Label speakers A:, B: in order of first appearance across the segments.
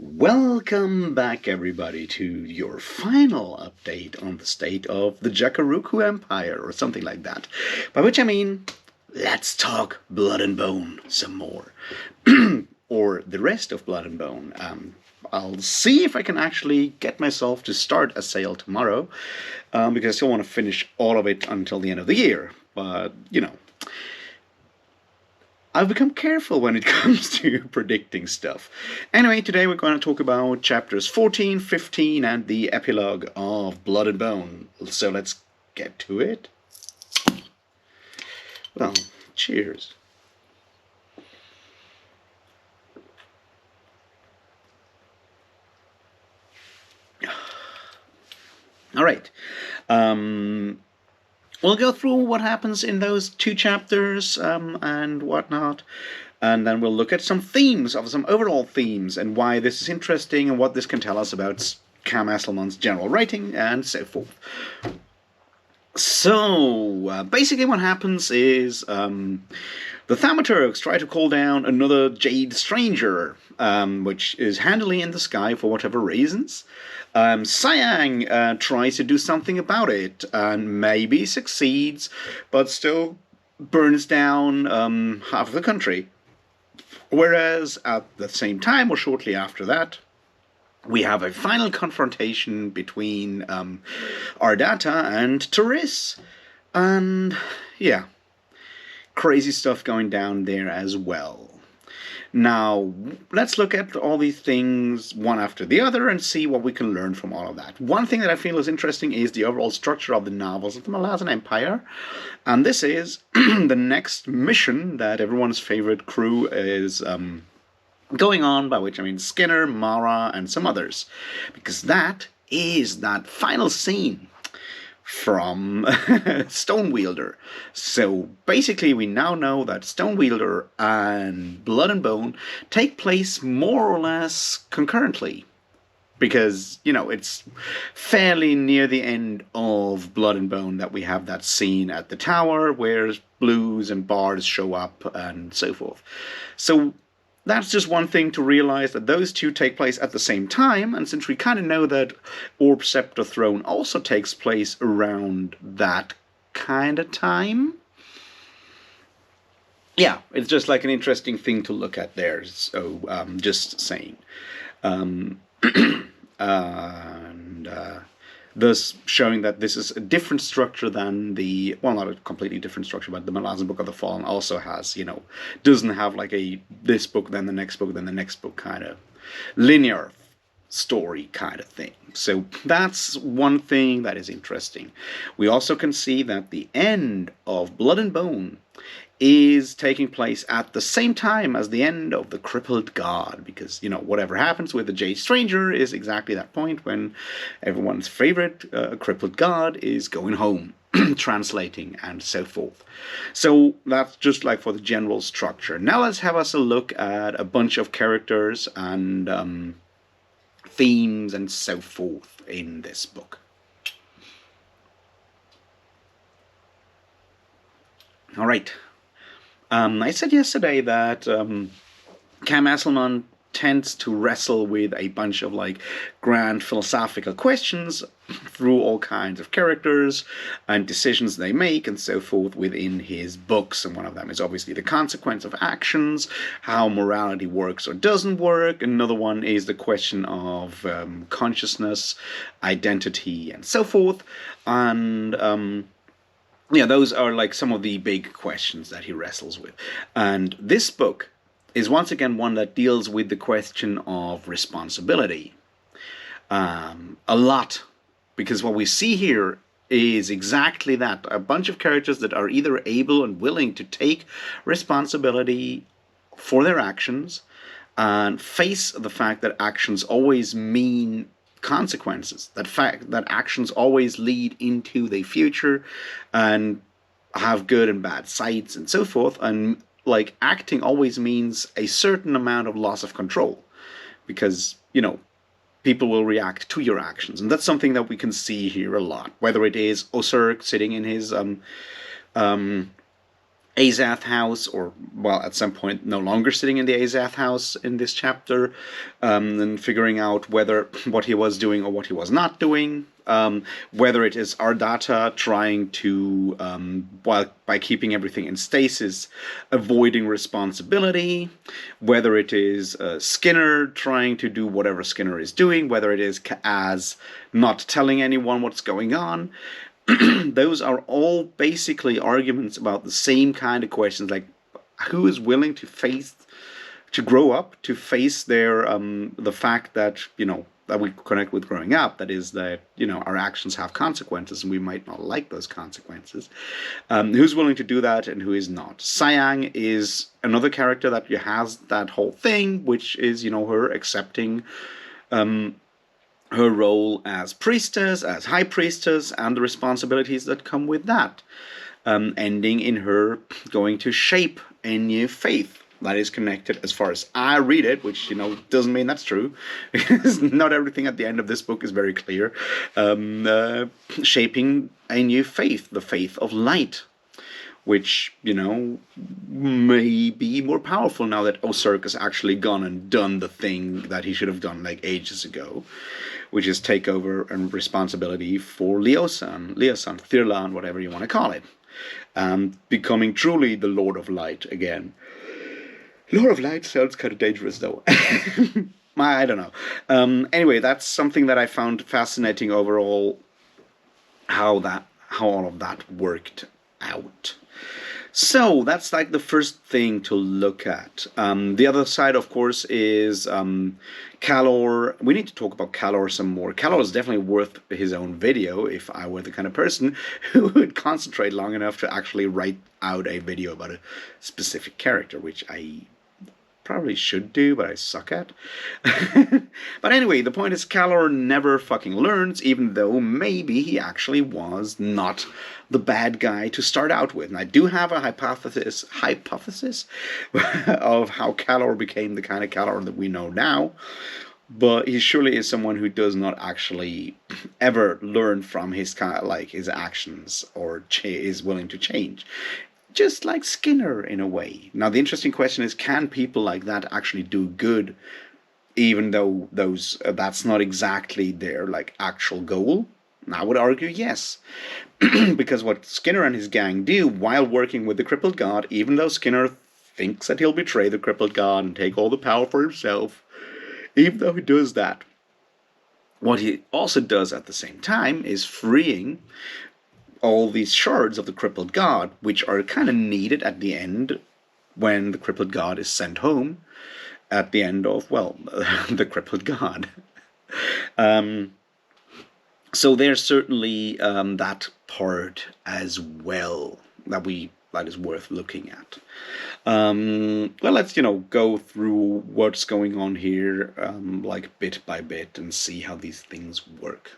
A: Welcome back, everybody, to your final update on the state of the Jakaruku Empire, or something like that. By which I mean, let's talk Blood and Bone some more. Or the rest of Blood and Bone. I'll see if I can actually get myself to start a sale tomorrow, because I still want to finish all of it until the end of the year. But, I've become careful when it comes to predicting stuff. Anyway, today we're going to talk about chapters 14, 15, and the epilogue of Blood and Bone. So let's get to it. Well, cheers. All right. We'll go through what happens in those two chapters and whatnot, and then we'll look at some themes, some overall themes, and why this is interesting and what this can tell us about Cam Esslemont's general writing and so forth. So, basically what happens is the Thaumaturgs try to call down another Jade Stranger, which is handily in the sky for whatever reasons. Siang tries to do something about it, and maybe succeeds, but still burns down half of the country. Whereas, at the same time, or shortly after that, we have a final confrontation between Ardata and Teris. And, yeah, crazy stuff going down there as well. Now, let's look at all these things one after the other and see what we can learn from all of that. One thing that I feel is interesting is the overall structure of the novels of the Malazan Empire. And this is the next mission that everyone's favorite crew is going on, by which I mean Skinner, Mara, and some others. Because that is that final scene from Stonewielder. So basically we now know that Stonewielder and Blood and Bone take place more or less concurrently. Because, it's fairly near the end of Blood and Bone that we have that scene at the tower where blues and bards show up and so forth. So that's just one thing to realize, that those two take place at the same time, and since we kind of know that Orb Scepter Throne also takes place around that kind of time. Yeah, it's just like an interesting thing to look at there, so just saying. Thus showing that this is a different structure than the, well, not a completely different structure, but the Malazan Book of the Fallen also has, doesn't have like this book, then the next book, then the next book kind of linear story kind of thing. So that's one thing that is interesting. We also can see that the end of Blood and Bone is taking place at the same time as the end of the Crippled God, because, whatever happens with the Jade Stranger is exactly that point when everyone's favorite Crippled God is going home, translating, and so forth. So that's just like for the general structure. Now let's have us a look at a bunch of characters and themes and so forth in this book. All right. I said yesterday that Cam Esslemont tends to wrestle with a bunch of grand philosophical questions through all kinds of characters and decisions they make and so forth within his books. And one of them is obviously the consequence of actions, how morality works or doesn't work. Another one is the question of consciousness, identity, and so forth. And yeah, those are some of the big questions that he wrestles with. And this book is once again one that deals with the question of responsibility. A lot. Because what we see here is exactly that. A bunch of characters that are either able and willing to take responsibility for their actions and face the fact that actions always mean consequences, that actions always lead into the future and have good and bad sides and so forth, and acting always means a certain amount of loss of control, because people will react to your actions, and that's something that we can see here a lot, whether it is Osir sitting in his Azath house, or, well, at some point no longer sitting in the Azath house in this chapter, and figuring out whether what he was doing or what he was not doing, whether it is Ardata trying to, while by keeping everything in stasis, avoiding responsibility, whether it is Skinner trying to do whatever Skinner is doing, whether it is Kaz not telling anyone what's going on. Those are all basically arguments about the same kind of questions, like who is willing to grow up, to face their the fact that, that we connect with growing up, that is that, our actions have consequences and we might not like those consequences. Who's willing to do that and who is not? Sayang is another character that has that whole thing, which is, her accepting her role as priestess, as high priestess, and the responsibilities that come with that, ending in her going to shape a new faith that is connected, as far as I read it, which, doesn't mean that's true, because not everything at the end of this book is very clear, shaping a new faith, the faith of light, which, may be more powerful now that Osirk has actually gone and done the thing that he should have done like ages ago, which is take over and responsibility for Leosan, Thirlan, whatever you want to call it, becoming truly the Lord of Light again. Lord of Light sounds kind of dangerous, though. I don't know. Anyway, that's something that I found fascinating overall, how all of that worked out. So that's like the first thing to look at. The other side, of course, is Calor. We need to talk about Calor some more. Calor is definitely worth his own video if I were the kind of person who would concentrate long enough to actually write out a video about a specific character, which I probably should do, but I suck at. But anyway, the point is Calor never fucking learns, even though maybe he actually was not the bad guy to start out with. And I do have a hypothesis of how Calor became the kind of Calor that we know now. But he surely is someone who does not actually ever learn from his his actions, or is willing to change. Just like Skinner, in a way. Now, the interesting question is, can people like that actually do good, even though that's not exactly their actual goal? And I would argue yes. Because what Skinner and his gang do while working with the crippled god, even though Skinner thinks that he'll betray the crippled god and take all the power for himself, even though he does that, what he also does at the same time is freeing all these shards of the crippled god, which are kind of needed at the end when the crippled god is sent home, at the end of, well, the crippled god. So there's certainly that part as well that is worth looking at. Well, let's go through what's going on here, bit by bit, and see how these things work.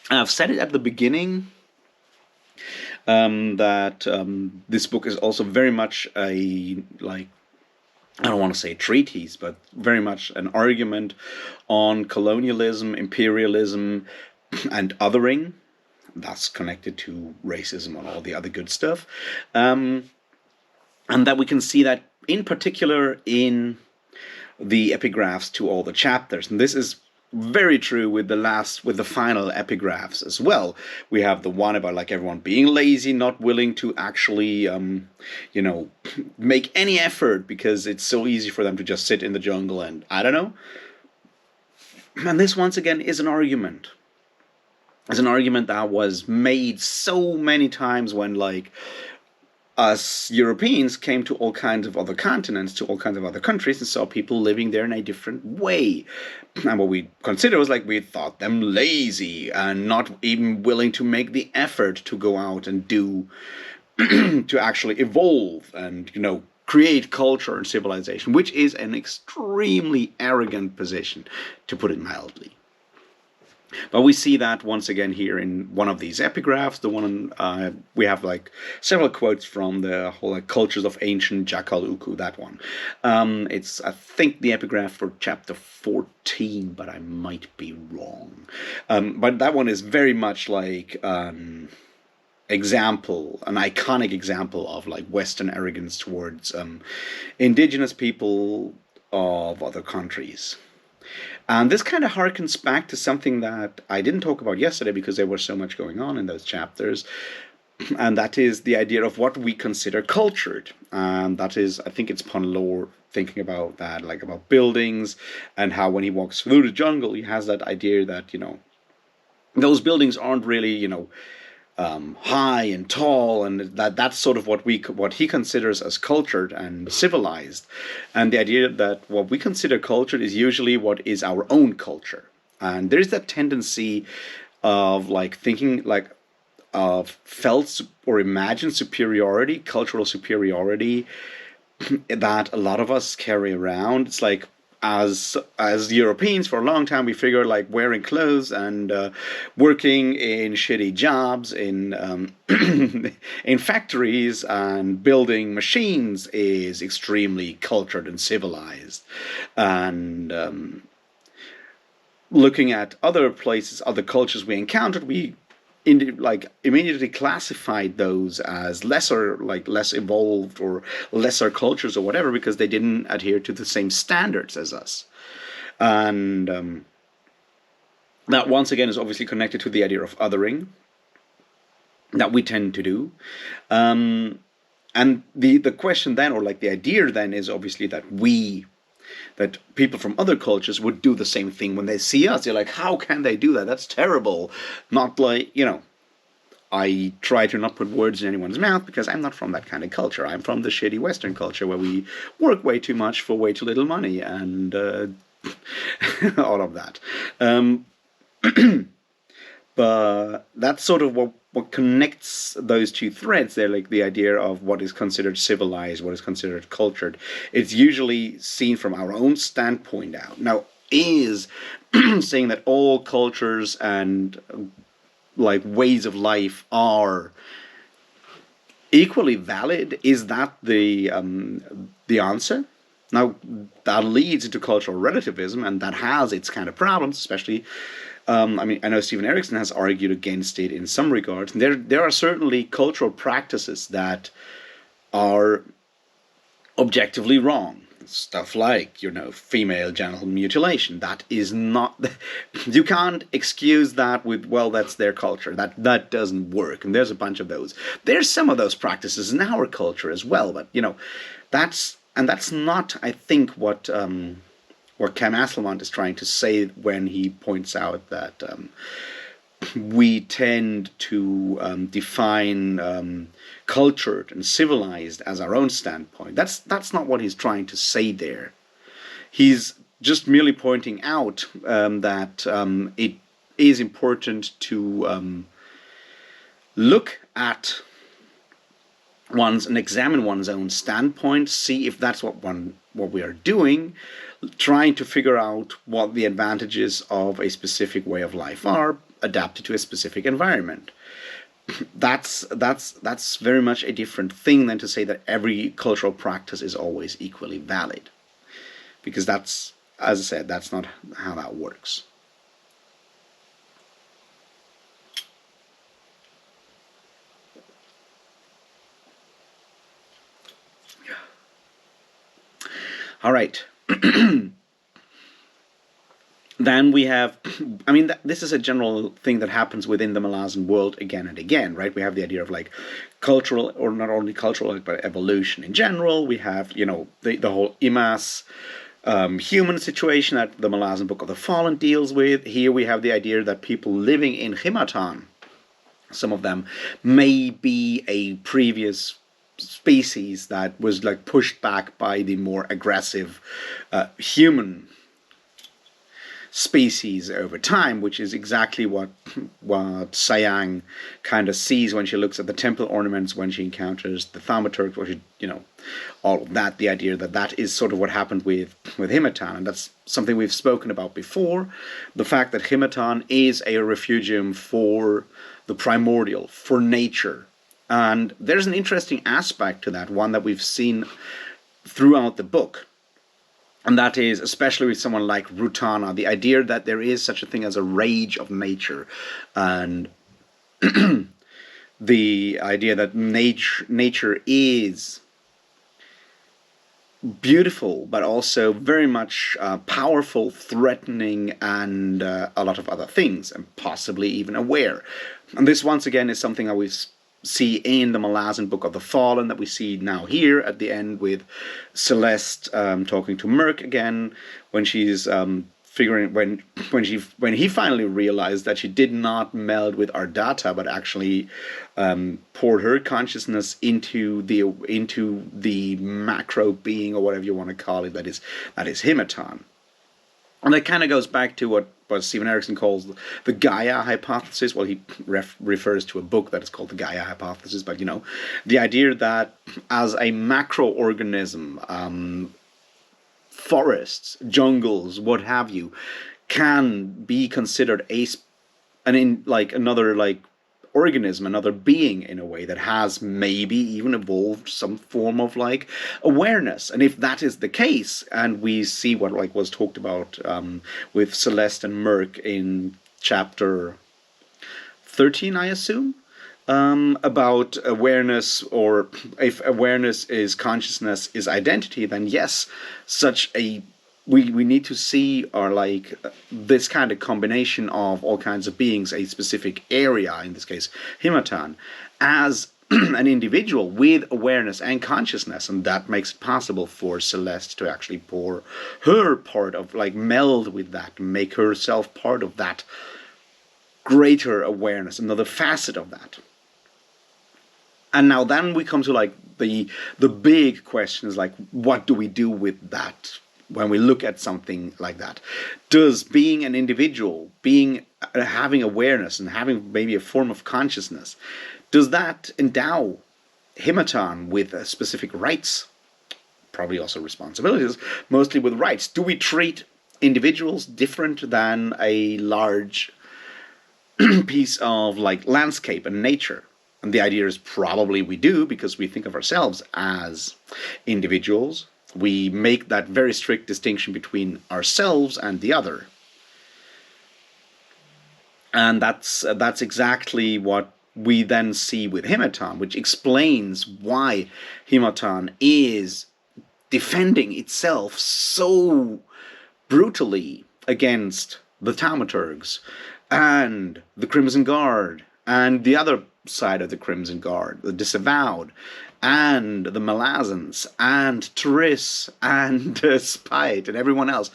A: I've said it at the beginning that this book is also very much I don't want to say treatise, but very much an argument on colonialism, imperialism, and othering. That's connected to racism and all the other good stuff. And that we can see that in particular in the epigraphs to all the chapters. And this is very true with the final epigraphs as well. We have the one about everyone being lazy, not willing to actually, make any effort because it's so easy for them to just sit in the jungle and I don't know. And this once again is an argument. It's an argument that was made so many times when us Europeans came to all kinds of other continents, to all kinds of other countries, and saw people living there in a different way. And what we consider was we thought them lazy and not even willing to make the effort to go out and do, to actually evolve and, create culture and civilization, which is an extremely arrogant position, to put it mildly. But we see that once again here in one of these epigraphs. The one we have like several quotes from the whole like cultures of ancient Jakal Uku. That one. It's I think the epigraph for chapter 14, but I might be wrong. But that one is very much like example, an iconic example of like Western arrogance towards indigenous people of other countries. And this kind of harkens back to something that I didn't talk about yesterday because there was so much going on in those chapters, and that is the idea of what we consider cultured. And that is, I think it's Punlore thinking about that, like about buildings, and how when he walks through the jungle, he has that idea that, those buildings aren't really, high and tall, and that's sort of what he considers as cultured and civilized, and the idea that what we consider cultured is usually what is our own culture, and there's that tendency of like thinking like of felt or imagined superiority, cultural superiority that a lot of us carry around. It's like as Europeans for a long time we figured like wearing clothes and working in shitty jobs in in factories and building machines is extremely cultured and civilized, and looking at other places, other cultures we encountered, we like immediately classified those as lesser, like less evolved or lesser cultures or whatever, because they didn't adhere to the same standards as us. And that once again is obviously connected to the idea of othering that we tend to do. And the question then, or like the idea then, is obviously that people from other cultures would do the same thing when they see us. They're like, how can they do that? That's terrible. Not like, I try to not put words in anyone's mouth because I'm not from that kind of culture. I'm from the shitty Western culture where we work way too much for way too little money and all of that. But that's sort of what connects those two threads. They're like the idea of what is considered civilized, what is considered cultured. It's usually seen from our own standpoint out. Now, is saying that all cultures and like ways of life are equally valid, is that the answer? Now, that leads into cultural relativism, and that has its kind of problems, especially I know Stephen Erickson has argued against it in some regards. There are certainly cultural practices that are objectively wrong. Stuff like, female genital mutilation. That is not... You can't excuse that with, well, that's their culture. That doesn't work. And there's a bunch of those. There's some of those practices in our culture as well. But, that's not, I think, what Cam Esslemont is trying to say when he points out that we tend to define cultured and civilized as our own standpoint. That's not what he's trying to say there. He's just merely pointing out that it is important to look at and examine one's own standpoint, see if that's what we are doing, trying to figure out what the advantages of a specific way of life are, adapted to a specific environment. That's very much a different thing than to say that every cultural practice is always equally valid, because that's, as I said, that's not how that works. All right. Then we have, this is a general thing that happens within the Malazan world again and again, right? We have the idea of like cultural, or not only cultural, but evolution in general. We have, the whole Imas human situation that the Malazan Book of the Fallen deals with. Here we have the idea that people living in Himatan, some of them, may be a previous species that was like pushed back by the more aggressive human species over time, which is exactly what Sayang kind of sees when she looks at the temple ornaments, when she encounters the thaumaturg, or all of that. The idea that is sort of what happened with Himatan, and that's something we've spoken about before. The fact that Himatan is a refugium for the primordial, for nature. And there's an interesting aspect to that, one that we've seen throughout the book. And that is, especially with someone like Rutana, the idea that there is such a thing as a rage of nature. And the idea that nature is beautiful, but also very much powerful, threatening, and a lot of other things, and possibly even aware. And this, once again, is something that we see in the Malazan Book of the Fallen, that we see now here at the end with Celeste talking to Merc again, when she's figuring, when he finally realized that she did not meld with Ardata, but actually poured her consciousness into the macro being, or whatever you want to call it, that is Himatan. And that kind of goes back to what Stephen Erickson calls the Gaia Hypothesis. Well, he refers to a book that is called the Gaia Hypothesis, but the idea that as a macroorganism, forests, jungles, what have you, can be considered another organism, another being, in a way that has maybe even evolved some form of awareness. And if that is the case, and we see what was talked about with Celeste and Merc in chapter 13, I assume, about awareness, or if awareness is consciousness, is identity, then yes, we need to see this kind of combination of all kinds of beings, a specific area, in this case Himatan, as an individual with awareness and consciousness, and that makes it possible for Celeste to actually pour her part of, meld with that, make herself part of that greater awareness, another facet of that. And now then we come to the big question is what do we do with that when we look at something like that? Does being an individual, having awareness and having maybe a form of consciousness, does that endow Himatan with specific rights? Probably also responsibilities, mostly with rights. Do we treat individuals different than a large piece of landscape and nature? And the idea is probably we do, because we think of ourselves as individuals. We make that very strict distinction between ourselves and the other. And that's exactly what we then see with Himatan, which explains why Himatan is defending itself so brutally against the thaumaturgs and the Crimson Guard and the other side of the Crimson Guard, the Disavowed, and the Malazans, and Triss, and Spite, and everyone else,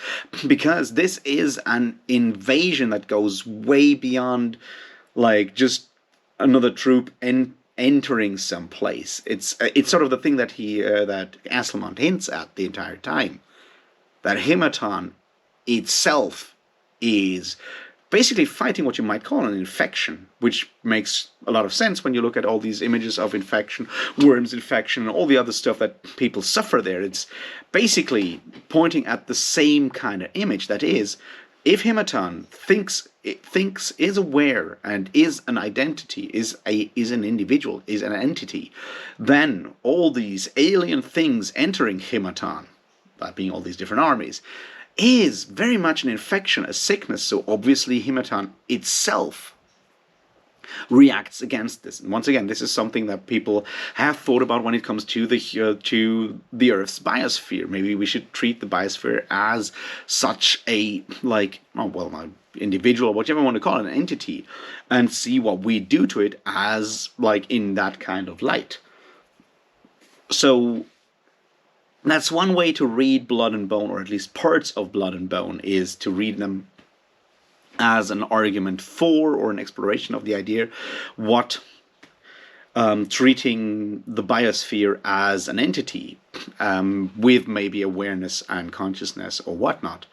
A: because this is an invasion that goes way beyond just another troop entering some place. It's sort of the thing that that Esslemont hints at the entire time, that Himatan itself is basically fighting what you might call an infection, which makes a lot of sense when you look at all these images of infection, worms infection, and all the other stuff that people suffer there. It's basically pointing at the same kind of image. That is, if Himatan thinks, is aware, and is an identity, is an individual, is an entity, then all these alien things entering Himatan, that being all these different armies, is very much an infection, a sickness. So obviously Himatan itself reacts against this. And once again, this is something that people have thought about when it comes to the Earth's biosphere. Maybe we should treat the biosphere as such a individual, whatever you want to call it, an entity, and see what we do to it as in that kind of light. So that's one way to read Blood and Bone, or at least parts of Blood and Bone, is to read them as an argument for, or an exploration of the idea, what treating the biosphere as an entity with maybe awareness and consciousness or whatnot,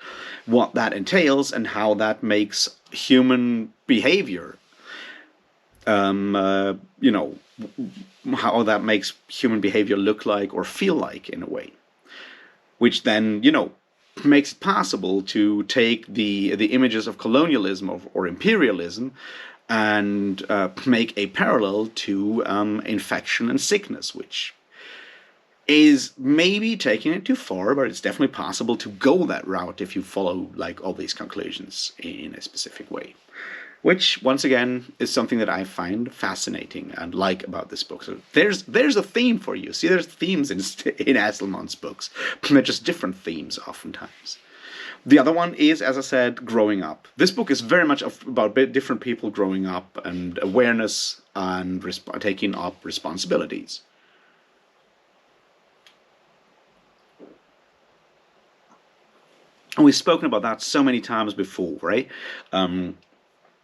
A: what that entails and how that makes human behavior, how that makes human behavior look like or feel like in a way, which then, makes it possible to take the images of colonialism or imperialism and make a parallel to infection and sickness, which is maybe taking it too far, but it's definitely possible to go that route if you follow like all these conclusions in a specific way. Which, once again, is something that I find fascinating and like about this book. So there's a theme for you. See, there's themes in Esslemont's books. They're just different themes oftentimes. The other one is, as I said, growing up. This book is very much about different people growing up and awareness and taking up responsibilities. And we've spoken about that so many times before, right?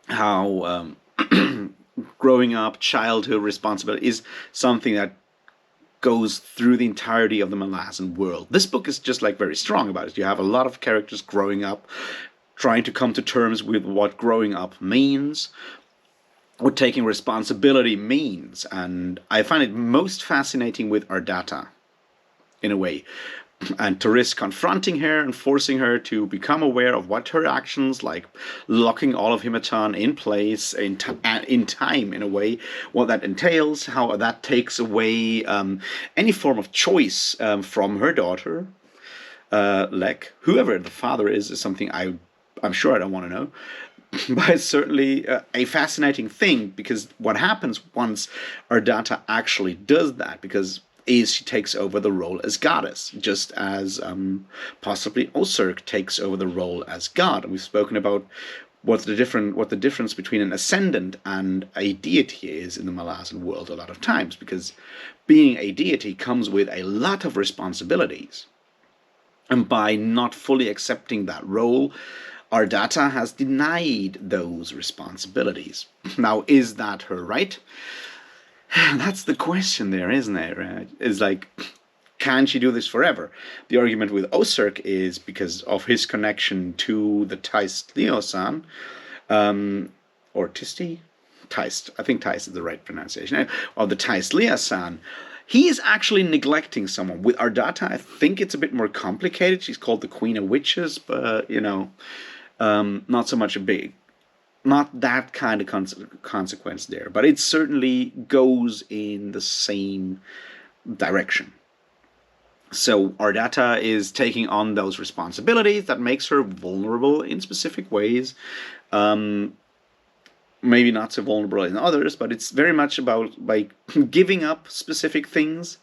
A: How growing up, childhood responsibility is something that goes through the entirety of the Malazan world. This book is just like very strong about it. You have a lot of characters growing up, trying to come to terms with what growing up means, what taking responsibility means. And I find it most fascinating with Ardata, in a way. And Therese confronting her and forcing her to become aware of what her actions, like locking all of Himatan in place in time, in a way, what that entails, how that takes away any form of choice from her daughter, Lek. Whoever the father is something I'm sure I don't want to know. But it's certainly a fascinating thing, because what happens once Ardata actually does that, because she takes over the role as goddess, just as possibly Osurk takes over the role as god. And we've spoken about what the difference between an ascendant and a deity is in the Malazan world a lot of times, because being a deity comes with a lot of responsibilities. And by not fully accepting that role, Ardata has denied those responsibilities. Now, is that her right? That's the question there, isn't it? Right? It's like, can she do this forever? The argument with Osurk is because of his connection to the Taist Leo-san, or Tisti? Taist. I think Taist is the right pronunciation. Or the Taist Leo-san. He is actually neglecting someone. With Ardata, I think it's a bit more complicated. She's called the Queen of Witches, but, not so much not that kind of consequence there, but it certainly goes in the same direction. So Ardata is taking on those responsibilities that makes her vulnerable in specific ways. Maybe not so vulnerable in others, but it's very much about like giving up specific things,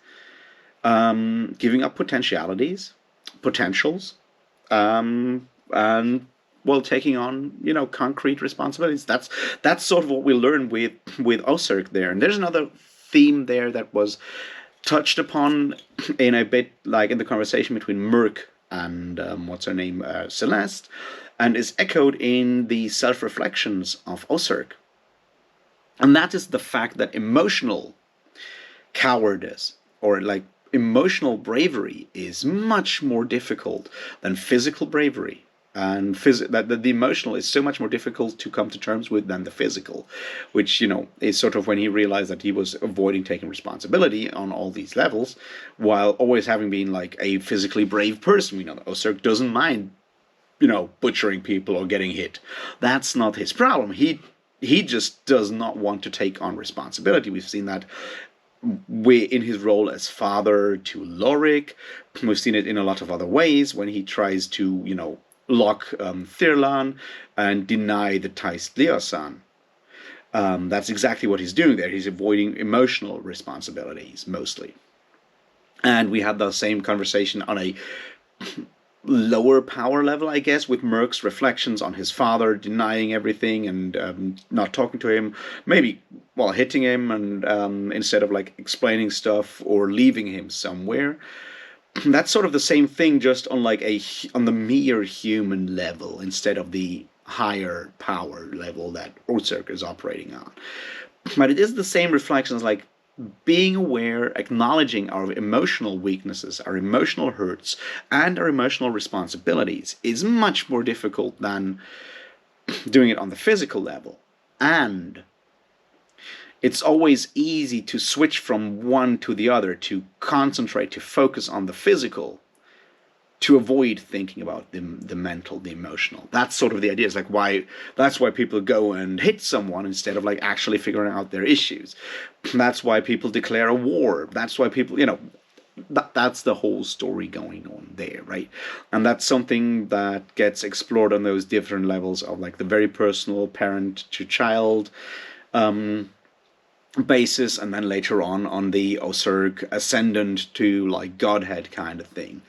A: giving up potentials, and taking on, concrete responsibilities. That's sort of what we learn with Osurk there. And there's another theme there that was touched upon in a bit, like in the conversation between Merc and what's her name, Celeste, and is echoed in the self-reflections of Osurk. And that is the fact that emotional cowardice, or like emotional bravery, is much more difficult than physical bravery. And that the emotional is so much more difficult to come to terms with than the physical, which, is sort of when he realized that he was avoiding taking responsibility on all these levels, while always having been like a physically brave person. Osurk doesn't mind, butchering people or getting hit. That's not his problem. He just does not want to take on responsibility. We've seen that in his role as father to Lorik. We've seen it in a lot of other ways when he tries to, lock Thirlan and deny the Taist Leo-san. That's exactly what he's doing there. He's avoiding emotional responsibilities, mostly. And we had the same conversation on a lower power level, I guess, with Merc's reflections on his father, denying everything and not talking to him, maybe, hitting him, and instead of, explaining stuff or leaving him somewhere. That's sort of the same thing, just on on the mere human level instead of the higher power level that Osurk is operating on. But it is the same reflections, being aware, acknowledging our emotional weaknesses, our emotional hurts, and our emotional responsibilities is much more difficult than doing it on the physical level. And it's always easy to switch from one to the other, to concentrate, to focus on the physical, to avoid thinking about the mental, the emotional. That's sort of the idea. It's like that's why people go and hit someone instead of like actually figuring out their issues. That's why people declare a war. That's why people, that's the whole story going on there, right? And that's something that gets explored on those different levels of like the very personal parent to child basis, and then later on the Osurg ascendant to like godhead kind of thing.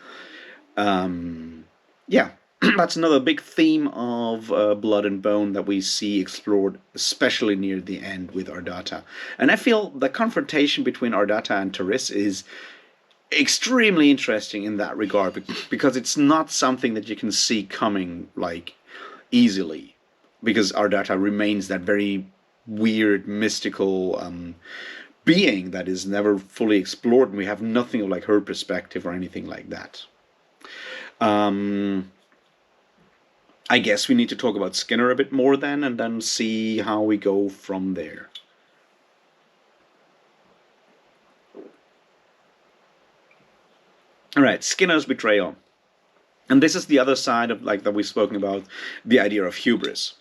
A: Yeah, that's another big theme of Blood and Bone that we see explored, especially near the end with Ardata. And I feel the confrontation between Ardata and Taris is extremely interesting in that regard, because it's not something that you can see coming like easily, because Ardata remains that very weird, mystical being that is never fully explored, and we have nothing of like her perspective or anything like that. I guess we need to talk about Skinner a bit more then, and then see how we go from there. All right, Skinner's betrayal. And this is the other side of like that we've spoken about, the idea of hubris.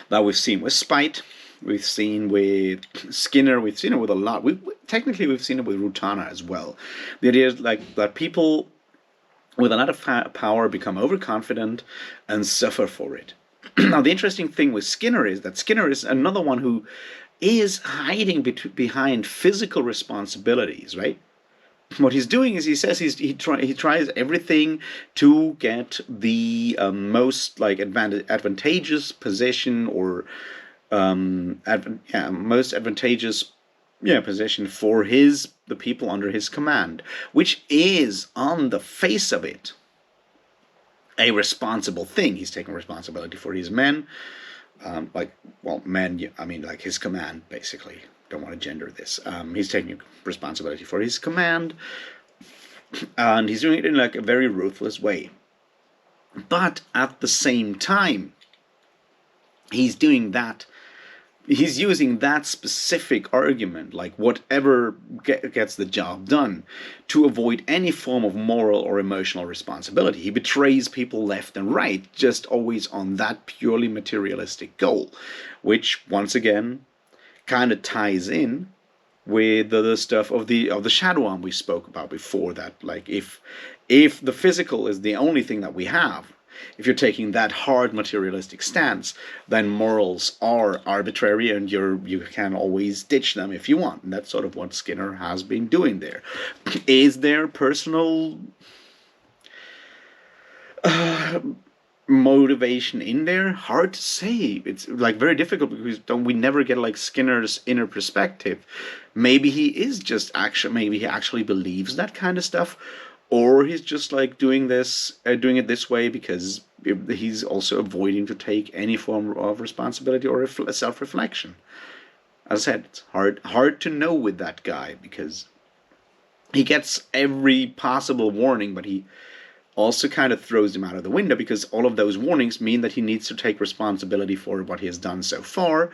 A: That we've seen with Spite, we've seen with Skinner, we've seen it with a lot. Technically we've seen it with Rutana as well. The idea is like that people with a lot of power become overconfident and suffer for it. Now, the interesting thing with Skinner is that Skinner is another one who is hiding behind physical responsibilities, right? What he's doing is he says he tries everything to get the most like advantageous position, or most advantageous position for the people under his command, which is on the face of it a responsible thing. He's taking responsibility for his men, men. I mean, like his command, basically. Don't want to gender this. He's taking responsibility for his command, and he's doing it in like a very ruthless way. But at the same time, he's doing that. He's using that specific argument, like whatever gets the job done, to avoid any form of moral or emotional responsibility. He betrays people left and right, just always on that purely materialistic goal, which once again kind of ties in with the stuff of the Shadow Arm we spoke about before. That like if the physical is the only thing that we have, if you're taking that hard materialistic stance, then morals are arbitrary, and you can always ditch them if you want. And that's sort of what Skinner has been doing there. Is there personal motivation in there? Hard to say. It's like very difficult, because we never get like Skinner's inner perspective. Maybe he is just maybe he actually believes that kind of stuff, or he's just like doing it this way because he's also avoiding to take any form of responsibility or self-reflection. As I said, it's hard to know with that guy, because he gets every possible warning, but he also kind of throws him out of the window, because all of those warnings mean that he needs to take responsibility for what he has done so far,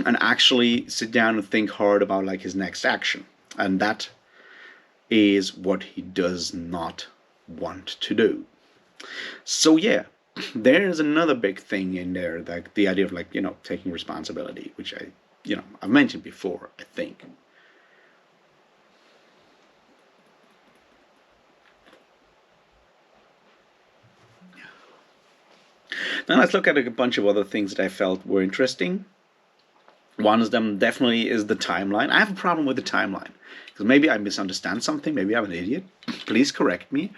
A: and actually sit down and think hard about like his next action. And that is what he does not want to do. So yeah, there's another big thing in there, that the idea of like, taking responsibility, which I've mentioned before, I think. Now let's look at a bunch of other things that I felt were interesting. One of them definitely is the timeline. I have a problem with the timeline, because maybe I misunderstand something, maybe I'm an idiot, please correct me.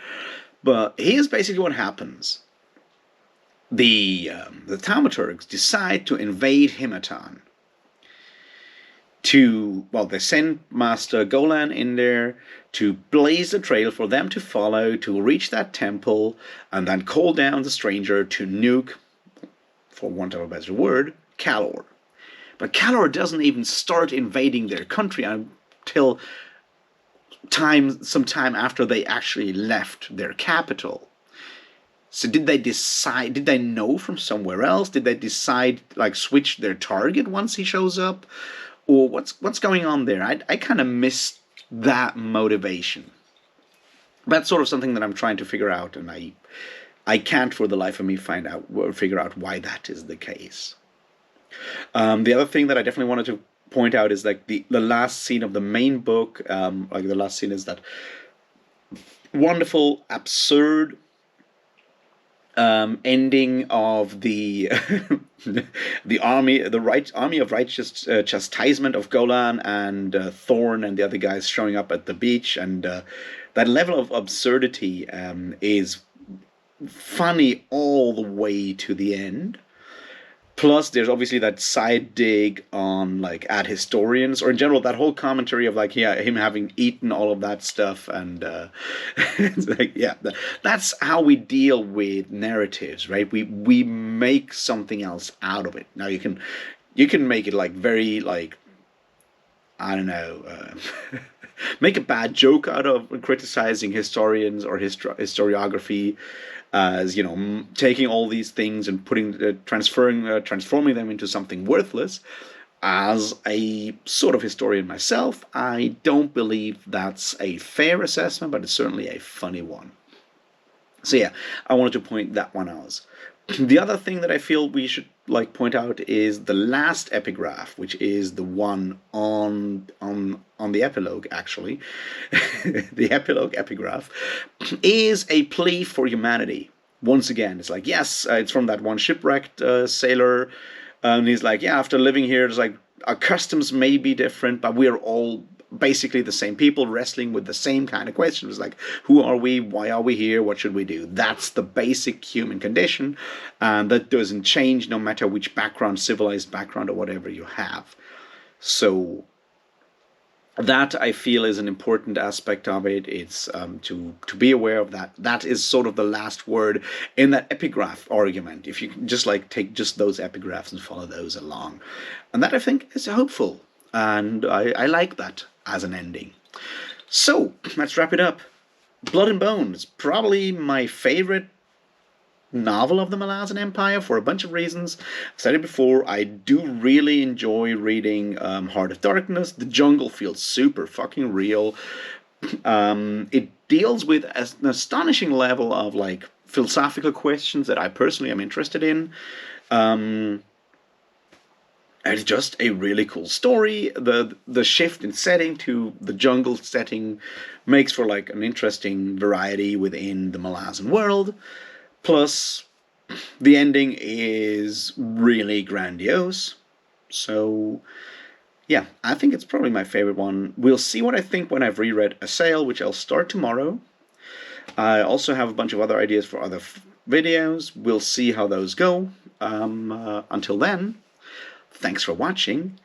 A: But here's basically what happens. The Thaumaturgs decide to invade Himatan. They send Master Golan in there to blaze a trail for them to follow, to reach that temple, and then call down the stranger to nuke, for want of a better word, Calor. But Calor doesn't even start invading their country until some time after they actually left their capital. So did they know from somewhere else? Did they decide, like, switch their target once he shows up? Or what's going on there? I kind of missed that motivation. That's sort of something that I'm trying to figure out, and I can't for the life of me figure out why that is the case. The other thing that I definitely wanted to point out is, like, the last scene of the main book. Like, the last scene is that wonderful, absurd ending of the army of righteous chastisement of Golan and Thorn and the other guys showing up at the beach, and that level of absurdity is funny all the way to the end. Plus, there's obviously that side dig on, like, ad historians, or in general, that whole commentary of, like, yeah, him having eaten all of that stuff, and it's like, yeah, that's how we deal with narratives, right? We make something else out of it. Now you can make it, like, very, like, I don't know, make a bad joke out of criticizing historians or historiography, as, you know, taking all these things and transforming them into something worthless. As a sort of historian myself, I don't believe that's a fair assessment, but it's certainly a funny one. So yeah, I wanted to point that one out. The other thing that I feel we should, like, point out is the last epigraph, which is the one on the epilogue, actually. The epilogue epigraph is a plea for humanity. Once again, it's like, yes, it's from that one shipwrecked sailor, and he's like, yeah, after living here, it's like, our customs may be different, but we're all basically the same people wrestling with the same kind of questions, like, who are we, why are we here, what should we do? That's the basic human condition, and that doesn't change no matter which background, civilized background or whatever you have. So that, I feel, is an important aspect of it. It's to be aware of that. That is sort of the last word in that epigraph argument, if you can just, like, take just those epigraphs and follow those along. And that, I think, is hopeful, and I like that as an ending. So let's wrap it up. Blood and Bones, probably my favorite novel of the Malazan Empire for a bunch of reasons. I've said it before, I do really enjoy reading Heart of Darkness. The jungle feels super fucking real. It deals with an astonishing level of, like, philosophical questions that I personally am interested in. It's just a really cool story. The shift in setting to the jungle setting makes for, like, an interesting variety within the Malazan world. Plus, the ending is really grandiose. So, yeah, I think it's probably my favorite one. We'll see what I think when I've reread Assail, which I'll start tomorrow. I also have a bunch of other ideas for other videos. We'll see how those go. Until then, thanks for watching.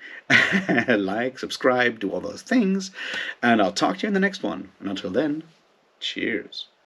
A: Like, subscribe, do all those things. And I'll talk to you in the next one. And until then, cheers.